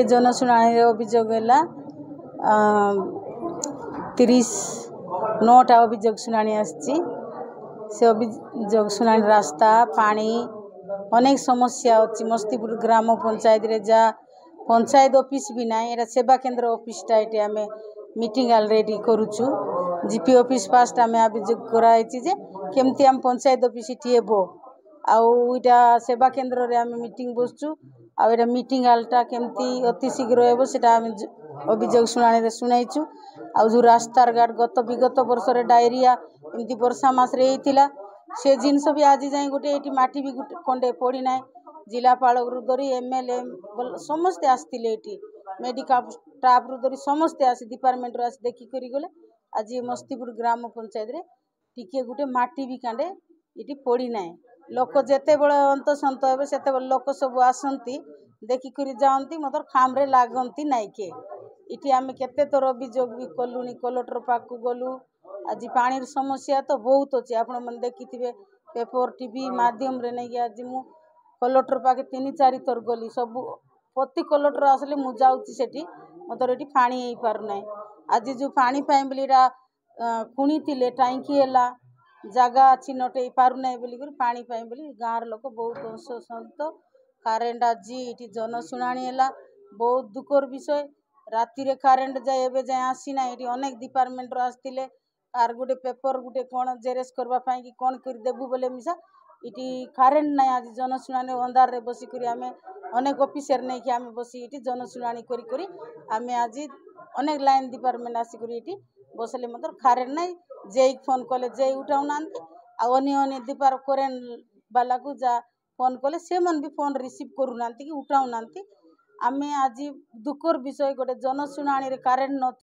जनशुणाणी अभियोग है 39टा अभियोग शुणाणी आसी से अभियोग शुणाणी रास्ता पानी अनेक समस्या अच्छी मस्तीपुर ग्राम पंचायत रे जा पंचायत ऑफिस भी ना ये सेवा केंद्र ऑफिस टा ये आम मीटिंग ऑलरेडी करुचु जीपी ऑफिस पास्ट आम अभियोग कराई जे केमती आम पंचायत ऑफिस हेबो आउटा सेवा केंद्र रे आम मीटिंग बसचु आउ मीटिंग आलटा केमती अति शीघ्र हेबो सेटा आम अभियोग शुणाणी रे शुणाइचु आउ जो रास्ता घाट विगत वर्ष रे डायरिया एमती वर्षा मास रे हेतिला से जिनस भी आज जाए गोटे ये माटी भी गोटे कंडे पड़ी ना जिलापाल धरी एमएलए समस्ते आसते मेडिकल स्टाफ रु धरी समस्ते आसी डिपार्टमेंट रू आसी देखिक गले आज मस्तीपुर ग्राम पंचायत रे टिके गोटे माटी भी कांडे ये पड़ी ना लोक जिते बड़े अंत सत हे से लोक सब आसती देखिक जाती मतलब खाम रे लागती नाइके इटी आम केते थर अभियोग भी कलुनी कलेक्टर पाक गलु आज पानी समस्या तो बहुत अच्छे आपण मैंने देखिथे पेपर टीवी माध्यम रे नहीं आज मु कलेक्टर पाके 3-4 थर गली सब प्रति कलेक्टर आसले मु जाऊँगी सेठी मतलब ये पानी हो पार ना आज जो पानी बोलीरा खुणी थे टांकी है जगह अच्छी नटे पारना बोलिक पानी बोली गाँव लोक बहुत असंत कारेन्ट आज ये जनशुणाणी है बहुत दुखर विषय राति रे कारेन्ट जाए एवं जाए आसीना ये अनेक डिपार्टमेंट आसते आर गोटे पेपर गोटे कौन जेरेस करवाई कि कौन कर देबू बोले मिसा इटी कारेन्ट ना आज जनशुणाणी अंधार रे बसिक आम अनेक ऑफिसर नहीं कि आम बसी ये जनशुणाणी करी आम आज अनेक लाइन डिपार्टमेंट आसिक ये बसले मतलब कारेन्ट ना जे फोन कले जे उठाऊ ना अन्य दीपार करेन्ट बाला को जा फोन कले से मन भी फोन रिसीव करूना कि उठाऊ ना आम आज दुखर विषय गोटे जनशुणाणी कारेन्ट न